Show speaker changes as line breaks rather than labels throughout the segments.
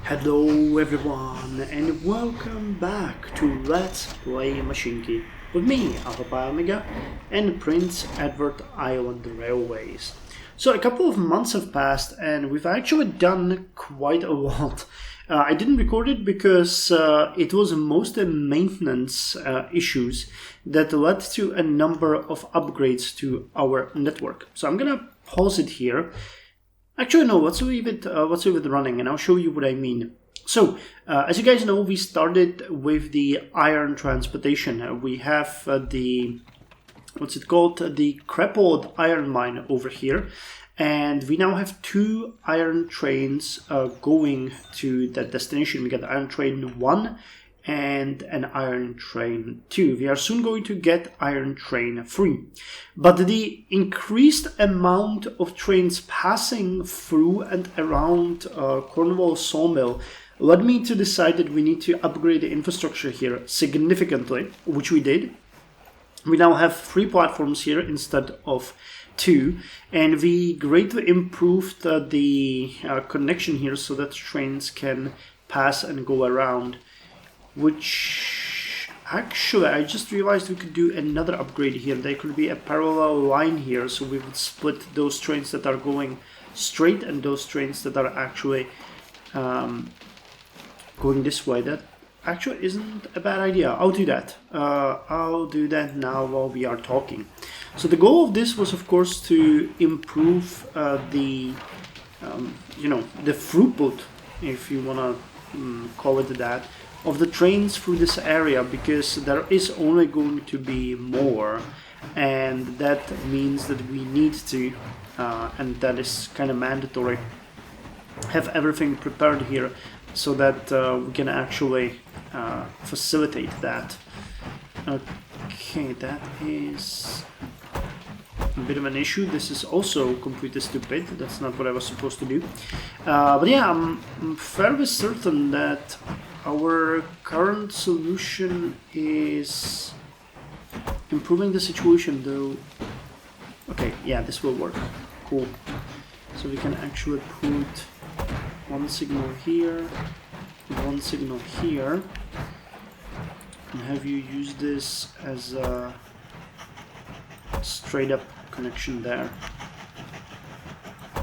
Hello everyone and welcome back to Let's Play Mashinky with me, Alpha Omega, and Prince Edward Island Railways. So a couple of months have passed and we've actually done quite a lot. I didn't record it because it was mostly maintenance issues that led to a number of upgrades to our network. So I'm gonna pause it here. Actually, no, let's leave it running and I'll show you what I mean. So, as you guys know, we started with the iron transportation. We have the crippled iron mine over here. And we now have two iron trains going to that destination. We got Iron Train 1 and an Iron Train 2. We are soon going to get Iron Train 3. But the increased amount of trains passing through and around Cornwall Sawmill led me to decide that we need to upgrade the infrastructure here significantly, which we did. We now have 3 platforms here instead of 2, and we greatly improved the connection here so that trains can pass and go around. Which, actually, I just realized we could do another upgrade here. There could be a parallel line here, so we would split those trains that are going straight and those trains that are actually going this way. That actually isn't a bad idea. I'll do that. I'll do that now while we are talking. So the goal of this was, of course, to improve the throughput, if you want to call it that, of the trains through this area, because there is only going to be more, and that means that we need to, and that is kind of mandatory, have everything prepared here so that we can actually facilitate that. Okay, that is a bit of an issue. This is also completely stupid. That's not what I was supposed to do. But yeah, I'm fairly certain that our current solution is improving the situation, though. Okay, yeah, this will work. Cool. So we can actually put one signal here, one signal here, and have you use this as a straight up connection there.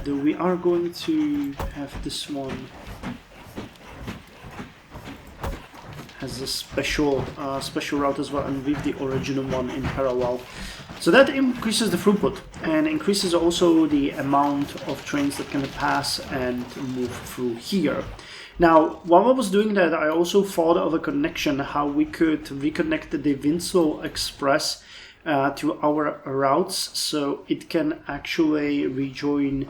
Though we are going to have this one as a special route as well, and leave the original one in parallel. So that increases the throughput and increases also the amount of trains that can pass and move through here. Now, while I was doing that, I also thought of a connection, how we could reconnect the Winslow Express to our routes, so it can actually rejoin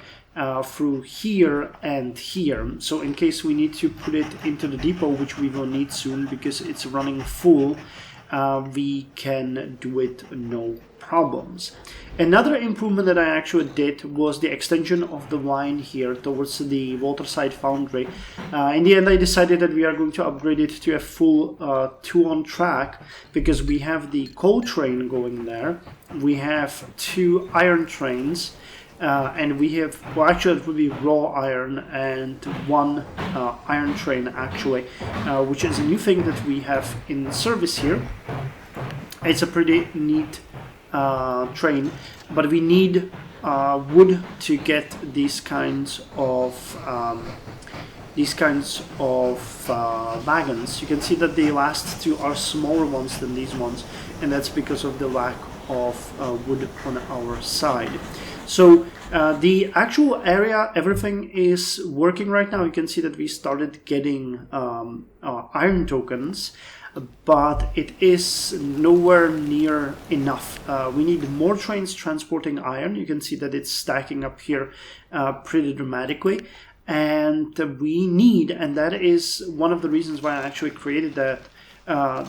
through here and here. So in case we need to put it into the depot, which we will need soon because it's running full, we can do it no problems. Another improvement that I actually did was the extension of the line here towards the Waterside Foundry. In the end, I decided that we are going to upgrade it to a full 2-on track, because we have the coal train going there, we have 2 iron trains, and we have, well, actually it would be raw iron and 1 iron train actually, which is a new thing that we have in service here. It's a pretty neat train, but we need wood to get these kinds of wagons. You can see that the last 2 are smaller ones than these ones, and that's because of the lack of wood on our side. So the actual area, everything is working right now. You can see that we started getting iron tokens, but it is nowhere near enough. We need more trains transporting iron. You can see that it's stacking up here pretty dramatically. And we need, and that is one of the reasons why I actually created that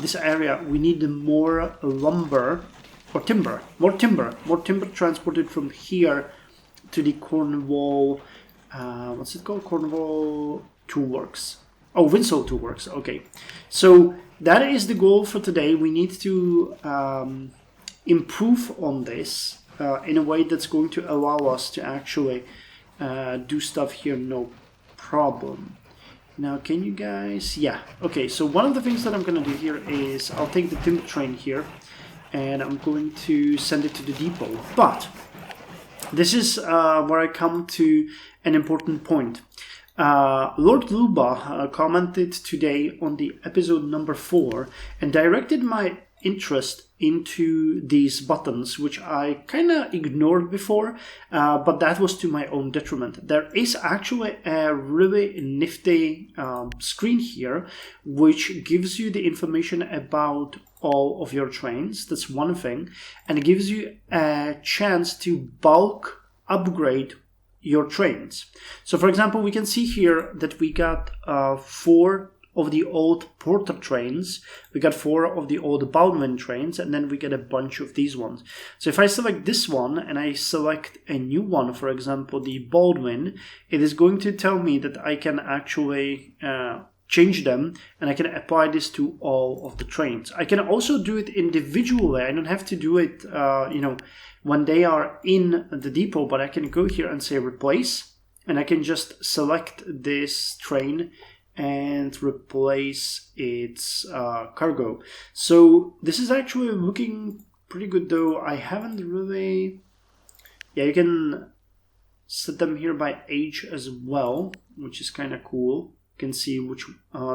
this area, we need more lumber, or timber, more timber transported from here to the Cornwall, what's it called? Cornwall Toolworks. Oh, Winslow Toolworks, okay. So that is the goal for today. We need to improve on this in a way that's going to allow us to actually do stuff here no problem. Now, can you guys... Yeah, okay, so one of the things that I'm going to do here is I'll take the timber train here and I'm going to send it to the depot. But this is where I come to an important point. Lord Luba commented today on the episode number 4 and directed my interest into these buttons, which I kind of ignored before, but that was to my own detriment. There is actually a really nifty screen here which gives you the information about all of your trains. That's one thing, and it gives you a chance to bulk upgrade your trains. So for example, we can see here that we got 4 of the old Porter trains, we got 4 of the old Baldwin trains, and then we get a bunch of these ones. So if I select this one and I select a new one, for example the Baldwin, it is going to tell me that I can actually change them and I can apply this to all of the trains. I can also do it individually. I don't have to do it when they are in the depot, but I can go here and say replace, and I can just select this train and replace its cargo. So this is actually looking pretty good, though I haven't really... Yeah, you can set them here by age as well, which is kind of cool. You can see which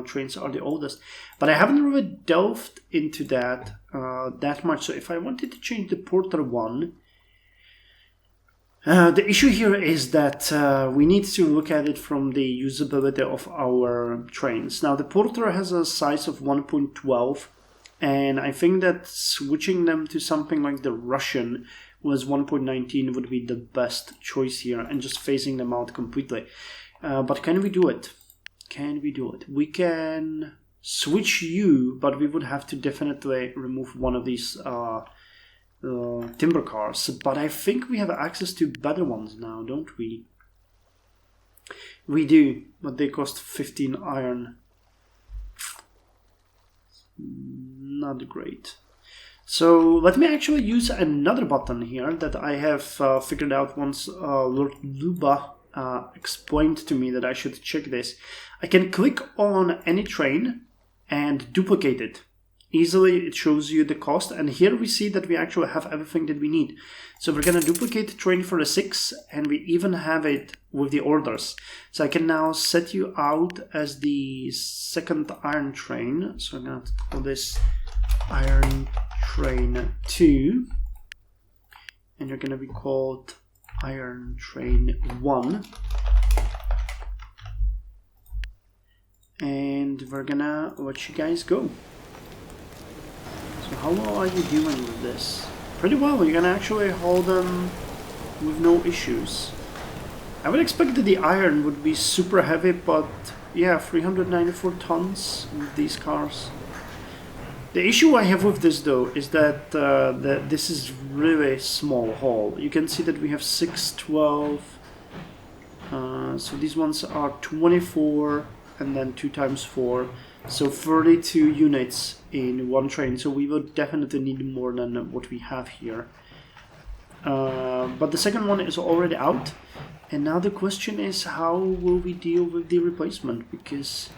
trains are the oldest, but I haven't really delved into that that much. So if I wanted to change the Porter one, the issue here is that we need to look at it from the usability of our trains. Now, the Porter has a size of 1.12, and I think that switching them to something like the Russian was 1.19 would be the best choice here, and just phasing them out completely. But can we do it? Can we do it? We can switch you, but we would have to definitely remove one of these timber cars, but I think we have access to better ones now, don't we? We do, but they cost 15 iron. Not great. So let me actually use another button here that I have figured out once Lord Luba explained to me that I should check this. I can click on any train and duplicate it. Easily it shows you the cost, and here we see that we actually have everything that we need. So we're going to duplicate the train for the 6, and we even have it with the orders. So I can now set you out as the 2nd iron train. So I'm going to call this iron train 2, and you're going to be called iron train 1. And we're gonna let you guys go. So how well are you doing with this? Pretty well. You can actually hold them with no issues. I would expect that the iron would be super heavy, but yeah, 394 tons with these cars. The issue I have with this, though, is that this is really small haul. You can see that we have 6, 12. So these ones are 24, and then 2 times 4. So 32 units in one train. So we would definitely need more than what we have here. But the second one is already out. And now the question is, how will we deal with the replacement? Because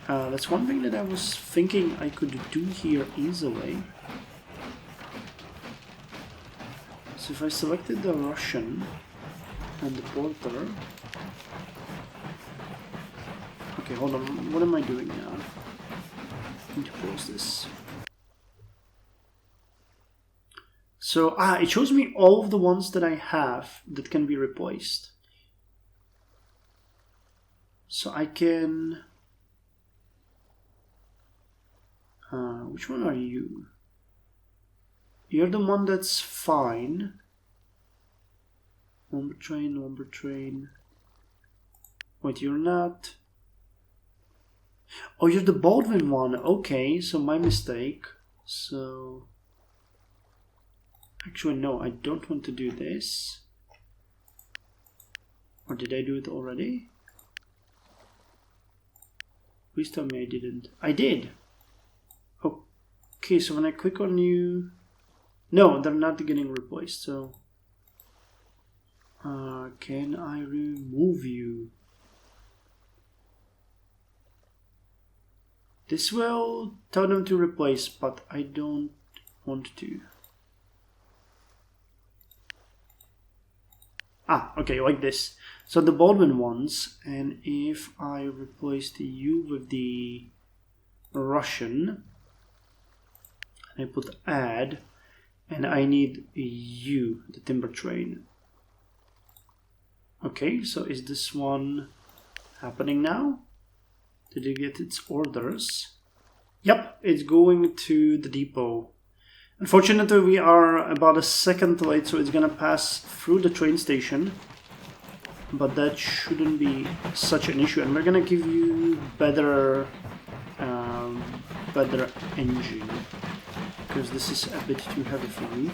that's one thing that I was thinking I could do here easily. So if I selected the Russian and the Porter... Okay, hold on. What am I doing now? I need to close this. So, it shows me all of the ones that I have that can be replaced. So I can... which one are you? You're the one that's fine. Lumber train. Wait, you're not... Oh, you're the Baldwin one. Okay, so my mistake. So... Actually, no, I don't want to do this. Or did I do it already? Please tell me I didn't. I did! Okay, so when I click on you... No, they're not getting replaced, so... can I remove you? This will tell them to replace, but I don't want to. Ah, okay, like this. So the Baldwin ones, and if I replace the U with the Russian, and I put add, and I need a U, the timber train. Okay, so is this one happening now? Did it get its orders? Yep, it's going to the depot. Unfortunately, we are about a second late, so it's gonna pass through the train station. But that shouldn't be such an issue, and we're gonna give you better engine, because this is a bit too heavy for me.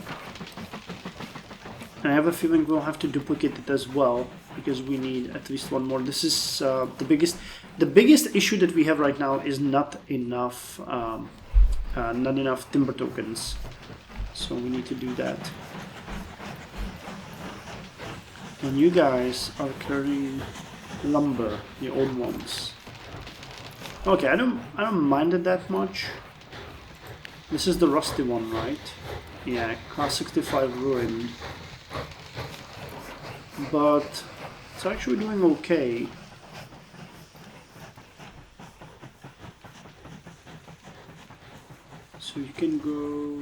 And I have a feeling we'll have to duplicate it as well, because we need at least one more. This is the biggest issue that we have right now is not enough timber tokens, so we need to do that. And you guys are carrying lumber, the old ones. Okay, I don't mind it that much. This is the rusty one, right? Yeah, class 65 ruined. But it's actually doing okay. So you can go.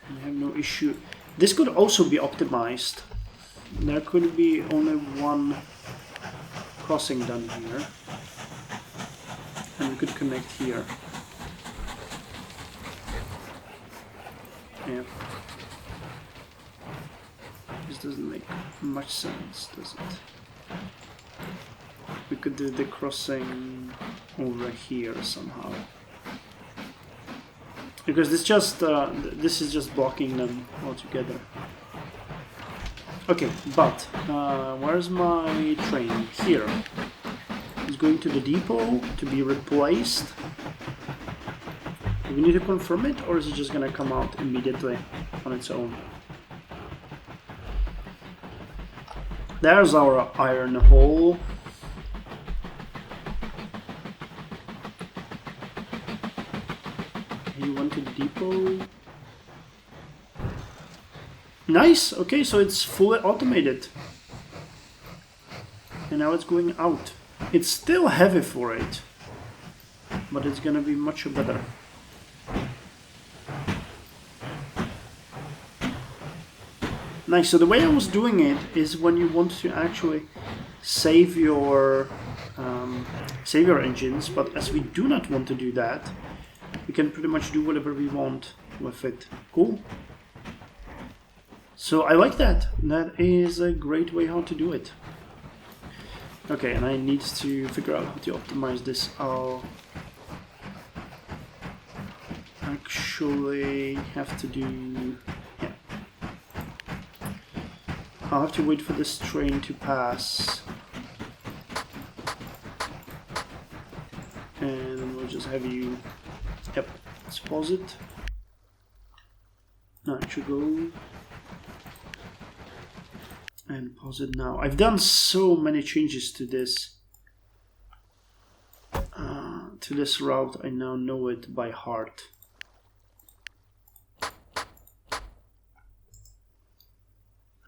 You have no issue. This could also be optimized. There could be only one crossing done here. And we could connect here. Yeah. This doesn't make much sense, does it? We could do the crossing over here somehow. Because this is just blocking them altogether. Okay, but where's my train? Here. It's going to the depot to be replaced. Do we need to confirm it, or is it just gonna come out immediately on its own? There's our iron hole. You went to the depot. Nice! Okay, so it's fully automated. And now it's going out. It's still heavy for it, but it's gonna be much better. Nice, so the way I was doing it is when you want to actually save your engines, but as we do not want to do that, we can pretty much do whatever we want with it. Cool. So I like that. That is a great way how to do it. Okay, and I need to figure out how to optimize this. I'll actually have to do... yeah. I'll have to wait for this train to pass. And we'll just have you... yep, let's pause it. No, it should go... and pause it now. I've done so many changes to this route. I now know it by heart.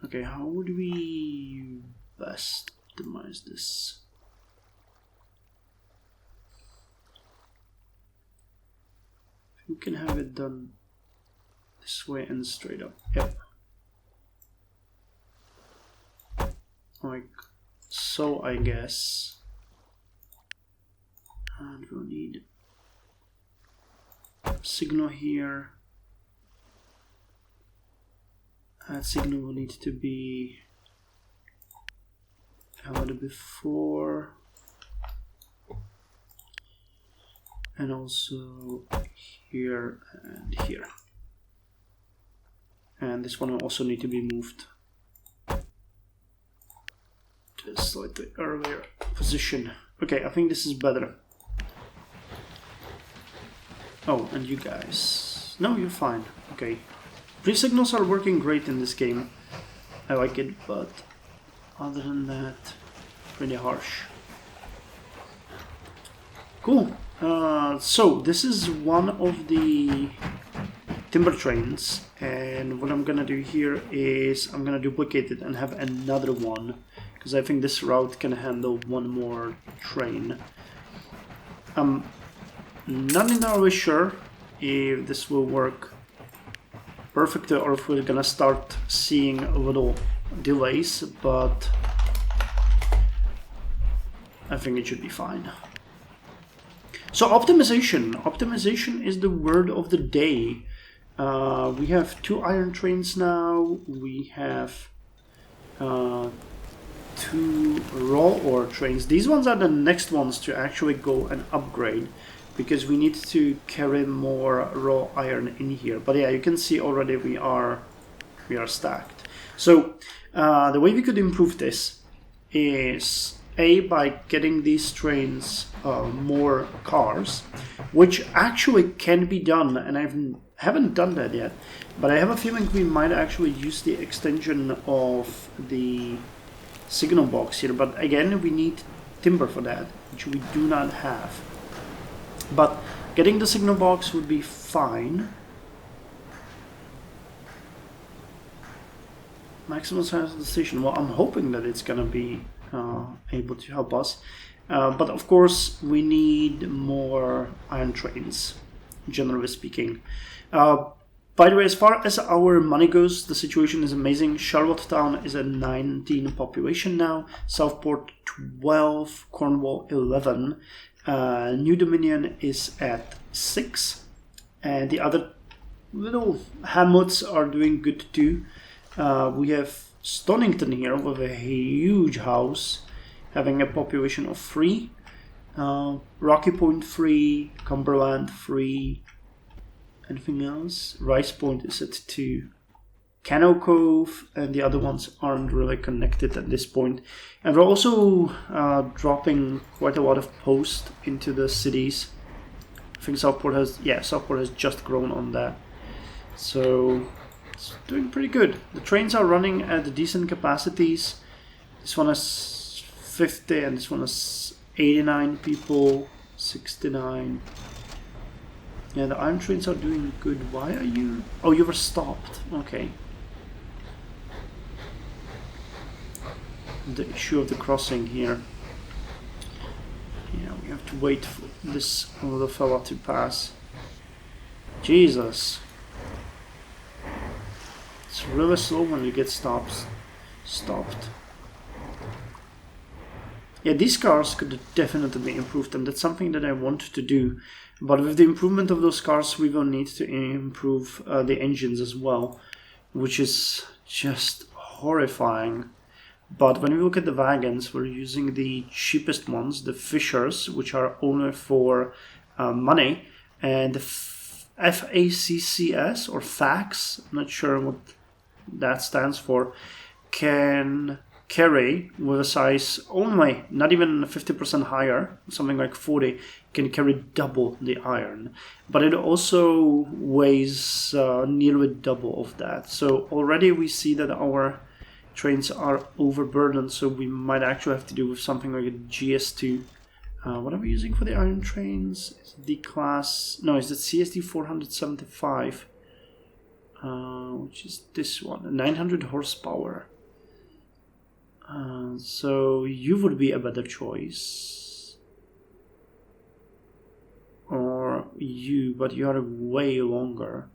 Okay, how would we best optimize this? We can have it done this way and straight up. Yep. Like so, I guess. And we'll need signal here. That signal will need to be a little before, and also here and here. And this one will also need to be moved to a slightly earlier position. Okay, I think this is better. Oh, and you guys. No, you're fine. Okay. Pre-signals are working great in this game. I like it, but other than that, pretty harsh. Cool. So this is one of the timber trains, and what I'm gonna do here is I'm gonna duplicate it and have another one, because I think this route can handle one more train. I'm not entirely sure if this will work perfectly or if we're gonna start seeing a little delays, but I think it should be fine. So optimization is the word of the day. We have 2 iron trains now. We have 2 raw ore trains. These ones are the next ones to actually go and upgrade, because we need to carry more raw iron in here. But yeah, you can see already we are stacked. So the way we could improve this is by getting these trains more cars, which actually can be done, and I haven't done that yet, but I have a feeling we might actually use the extension of the signal box here. But again, we need timber for that, which we do not have. But getting the signal box would be fine. Maximum size of the station. Well, I'm hoping that it's gonna be able to help us. But of course, we need more iron trains, generally speaking. By the way, as far as our money goes, the situation is amazing. Charlottetown is at 19 population now, Southport 12, Cornwall 11, New Dominion is at 6, and the other little hamlets are doing good too. We have Stonington here with a huge house, having a population of 3, Rocky Point 3, Cumberland 3. Anything else? Rice Point is at 2. Cano Cove and the other ones aren't really connected at this point. And we're also dropping quite a lot of posts into the cities. I think Southport has just grown on that. So it's doing pretty good. The trains are running at decent capacities. This one has 50 and this one has 89 people, 69. Yeah, the iron trains are doing good. Why are you... Oh, you were stopped. Okay. The issue of the crossing here. Yeah, we have to wait for this other fella to pass. Jesus. It's really slow when you get stopped. Yeah, these cars could definitely be improved, and that's something that I want to do. But with the improvement of those cars, we will need to improve the engines as well, which is just horrifying. But when we look at the wagons, we're using the cheapest ones, the Fishers, which are only for money, and the FACCS or FACS, I'm not sure what that stands for, can carry with a size only not even 50% higher, something like 40, can carry double the iron, but it also weighs nearly double of that. So already we see that our trains are overburdened, so we might actually have to do with something like a GS2. What are we using for the iron trains? Is it the class... No, it's the CSD 475, which is this one, 900 horsepower. So you would be a better choice. Or you, but you are way longer.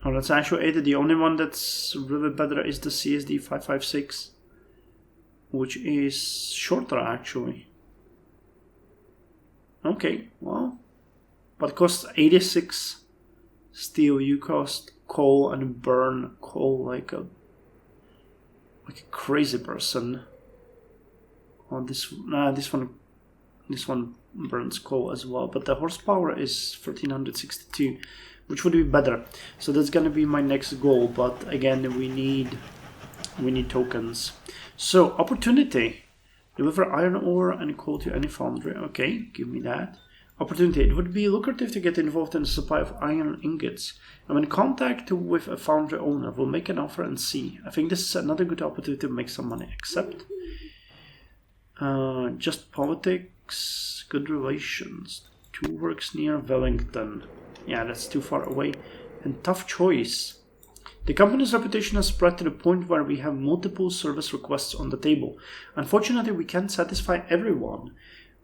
Oh, that's actually it. The only one that's really better is the CSD 556, which is shorter actually. Okay, well, but costs 86 steel. You cost coal and burn coal like a crazy person. Oh, this one burns coal as well, but the horsepower is 1362, which would be better. So that's gonna be my next goal. But again, we need tokens. So opportunity: deliver iron ore and coal to any foundry. Okay, give me that. Opportunity: it would be lucrative to get involved in the supply of iron ingots. I'm in contact with a foundry owner. We'll make an offer and see. I think this is another good opportunity to make some money. Accept. Just politics, good relations. 2 works near Wellington. Yeah, that's too far away. And tough choice. The company's reputation has spread to the point where we have multiple service requests on the table. Unfortunately, we can't satisfy everyone.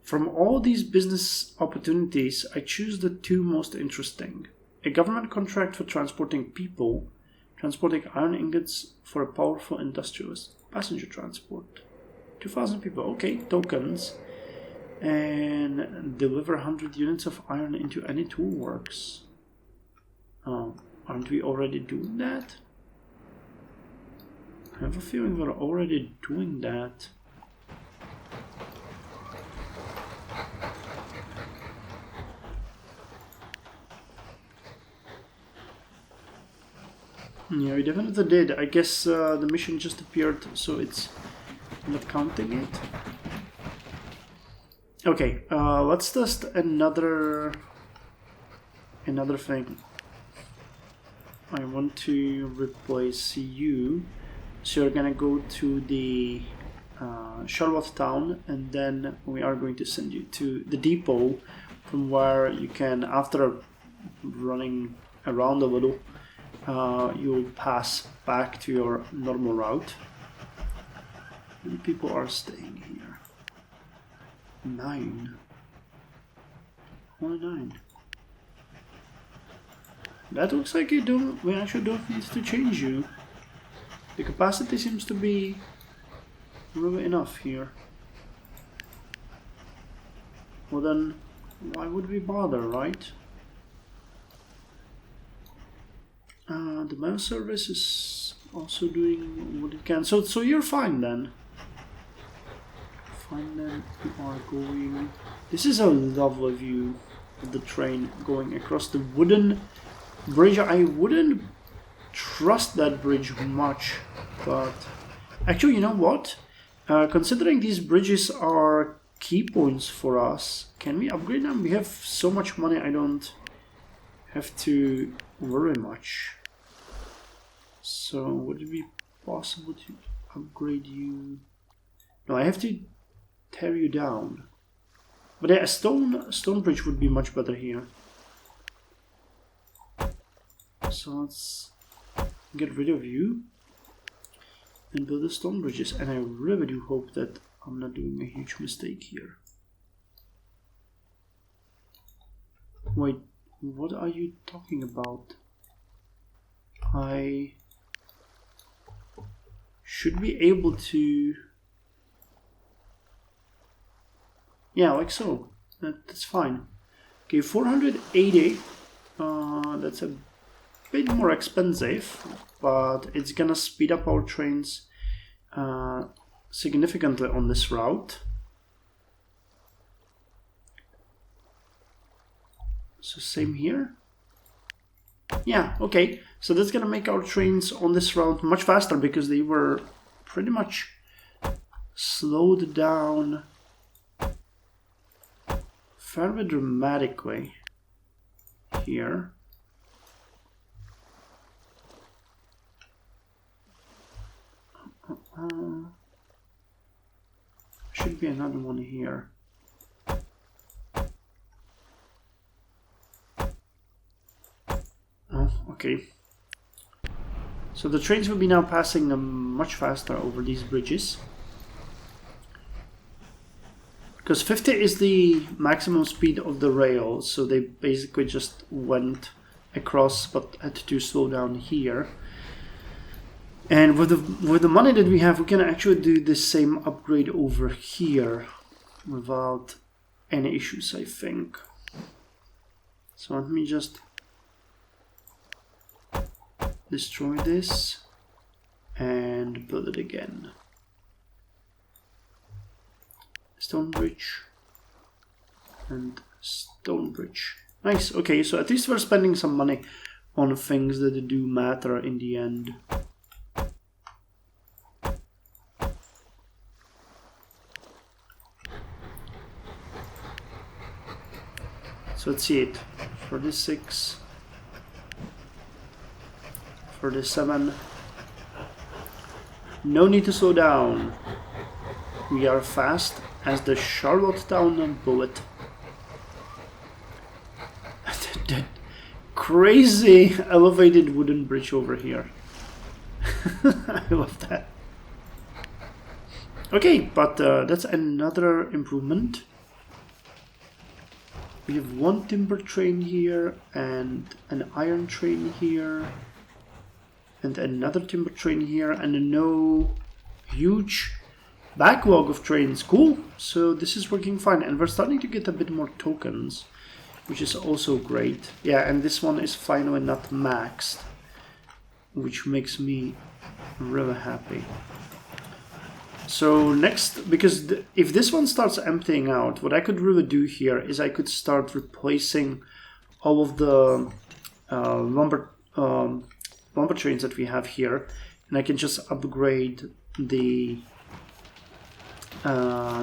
From all these business opportunities, I choose the 2 most interesting. A government contract for transporting people, transporting iron ingots for a powerful industrialist. Passenger transport. 2,000 people. Okay, tokens. And deliver 100 units of iron into any tool works. Oh, aren't we already doing that? I have a feeling we're already doing that. Yeah, we definitely did. I guess the mission just appeared, so it's not counting it. Okay, let's test another thing. I want to replace you, so you're gonna go to the Charlottetown, and then we are going to send you to the depot, from where you can, after running around a little, you'll pass back to your normal route. How many people are staying here? 9. Only 9. That looks like we actually don't need to change you. The capacity seems to be really enough here. Well then, why would we bother, right? The mail service is also doing what it can. So you're fine then. Fine then, you are going... This is a lovely view of the train going across the wooden bridge. I wouldn't trust that bridge much, but actually, you know what? Considering these bridges are key points for us, can we upgrade them? We have so much money, I don't have to worry much. So would it be possible to upgrade you? No, I have to tear you down. But yeah, a stone bridge would be much better here. So let's get rid of you and build the stone bridges. And I really do hope that I'm not doing a huge mistake here. Wait, what are you talking about? I should be able to... Yeah, like so. That's fine. Okay, 480. That's a bit more expensive, but it's gonna speed up our trains significantly on this route. So same here. Yeah, okay. So that's gonna make our trains on this route much faster, because they were pretty much slowed down fairly dramatically here. Should be another one here. Oh, okay. So the trains will be now passing much faster over these bridges. Because 50 is the maximum speed of the rail, so they basically just went across but had to slow down here. And with the money that we have, we can actually do the same upgrade over here without any issues, I think. So let me just destroy this and build it again. Stone bridge and stone bridge. Nice. Okay, so at least we're spending some money on things that do matter in the end. So let's see it. 46, 47. No need to slow down. we are fast as the Charlottetown bullet. That crazy elevated wooden bridge over here. I love that. Okay, but that's another improvement. We have one timber train here and an iron train here and another timber train here and no huge backlog of trains. Cool. So this is working fine and we're starting to get a bit more tokens, which is also great. Yeah, and this one is finally not maxed, which makes me really happy. So next, because if this one starts emptying out, what I could really do here is I could start replacing all of the lumber trains that we have here, and I can just upgrade the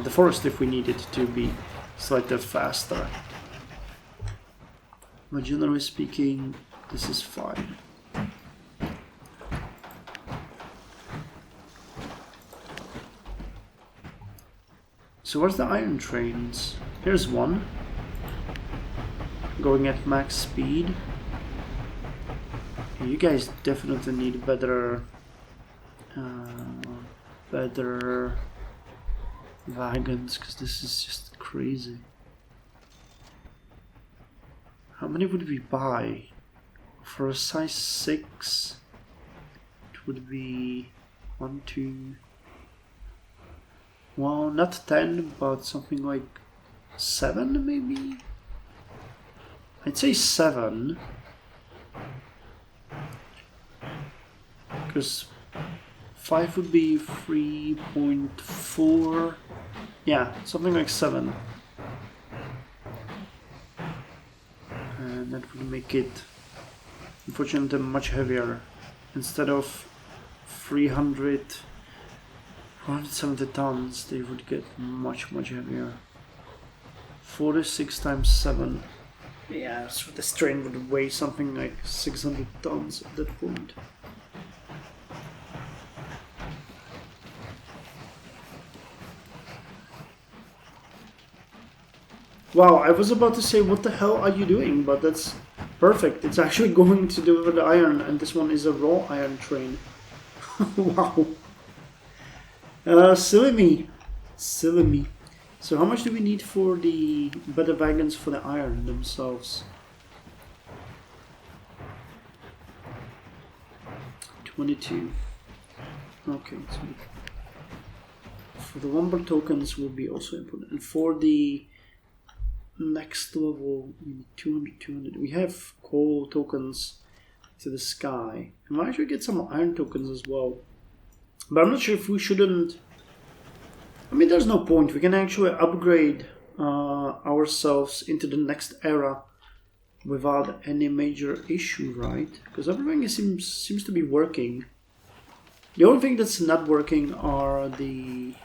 forest if we need it to be slightly faster. But generally speaking, this is fine. So where's the iron trains? Here's one, going at max speed. You guys definitely need better wagons, because this is just crazy. How many would we buy? For a size 6, it would be 1, 2... Well, not 10, but something like 7 maybe? I'd say 7. Because 5 would be 3.4. Yeah, something like 7. And that would make it, unfortunately, much heavier. Instead of 470 tons, they would get much heavier. 46 times 7. Yeah, so this train would weigh something like 600 tons at that point. Wow, I was about to say, what the hell are you doing? But that's perfect. It's actually going to deliver the iron, and this one is a raw iron train. Wow. Silly me. Silly me. So how much do we need for the better wagons for the iron themselves? 22. Okay, so for the lumber tokens will be also important. And for the next level, we need 200, 200. We have coal tokens to the sky. I might actually get some iron tokens as well. But I'm not sure if we shouldn't... I mean, there's no point. We can actually upgrade ourselves into the next era without any major issue, right? Because everything seems to be working. The only thing that's not working are the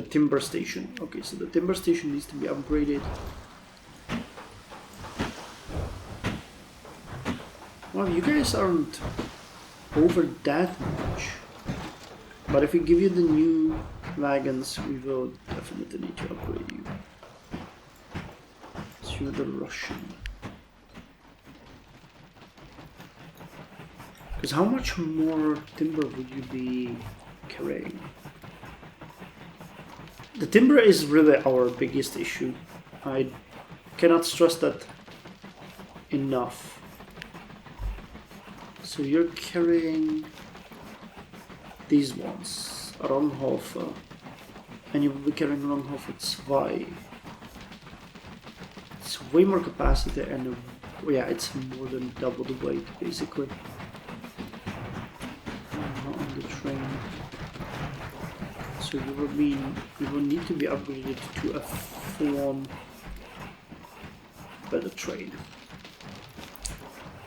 timber station. Okay, so the timber station needs to be upgraded. Well, you guys aren't over that much. But if we give you the new wagons, we will definitely need to upgrade you. So you're the Russian. Because how much more timber would you be carrying? The timber is really our biggest issue. I cannot stress that enough. So you're carrying these ones, Ranghofer, and you will be carrying Ranghofer 2. It's way more capacity and yeah, it's more than double the weight basically. On the train. So you will need to be upgraded to a full-on better train.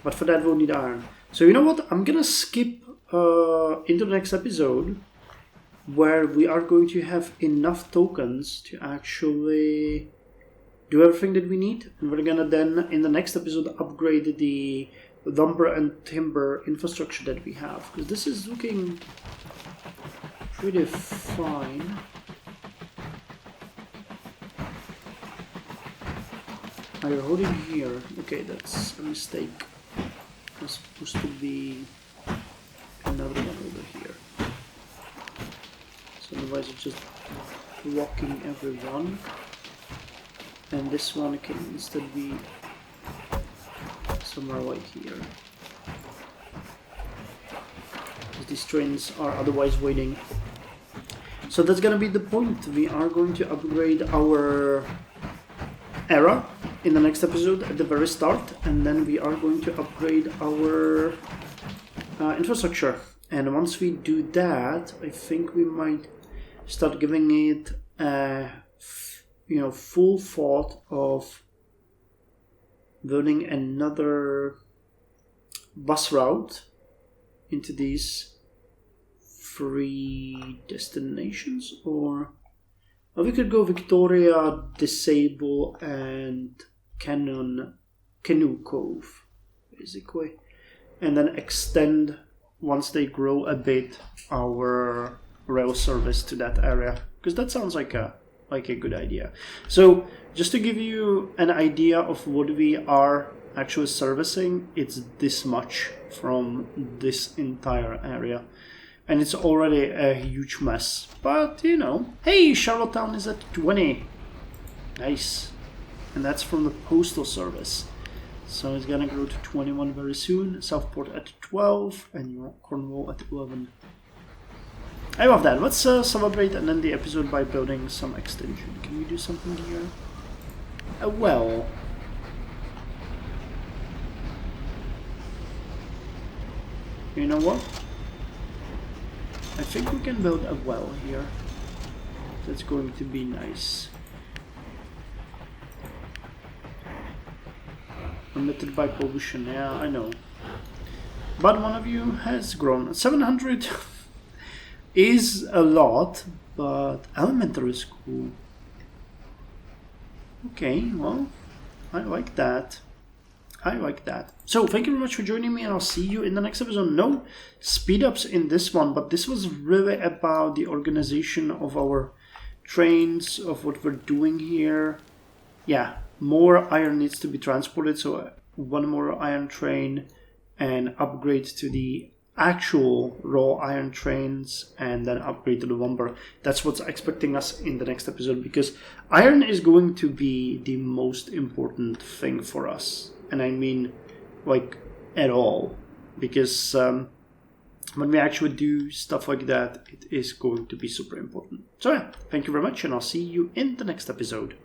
But for that we'll need iron. So you know what? I'm gonna skip into the next episode where we are going to have enough tokens to actually do everything that we need. And we're gonna then, in the next episode, upgrade the lumber and timber infrastructure that we have. Because this is looking pretty fine. Are you holding here? Okay, that's a mistake. It's supposed to be another one over here. So otherwise it's just blocking everyone. And this one can instead be somewhere right here. Because these trains are otherwise waiting. So that's gonna be the point. We are going to upgrade our era in the next episode at the very start, and then we are going to upgrade our infrastructure. And once we do that, I think we might start giving it full thought of building another bus route into these 3 destinations, or we could go Victoria, Disable, and Canoe Cove, basically, and then extend, once they grow a bit, our rail service to that area, because that sounds like a good idea. So just to give you an idea of what we are actually servicing, it's this much from this entire area. And it's already a huge mess. But, hey, Charlottetown is at 20. Nice. And that's from the postal service. So it's gonna grow to 21 very soon. Southport at 12, and Cornwall at 11. I love that. Let's celebrate and end the episode by building some extension. Can we do something here? A well. You know what? I think we can build a well here. That's going to be nice. Limited by pollution, yeah, I know. But one of you has grown. 700 is a lot, but elementary school. Okay, well, I like that. So thank you very much for joining me, and I'll see you in the next episode. No speed ups in this one, but this was really about the organization of our trains, of what we're doing here. Yeah, more iron needs to be transported, so 1 more iron train and upgrade to the actual raw iron trains, and then upgrade to the lumber. That's what's expecting us in the next episode, because iron is going to be the most important thing for us. And I mean, at all. Because when we actually do stuff like that, it is going to be super important. So yeah, thank you very much, and I'll see you in the next episode.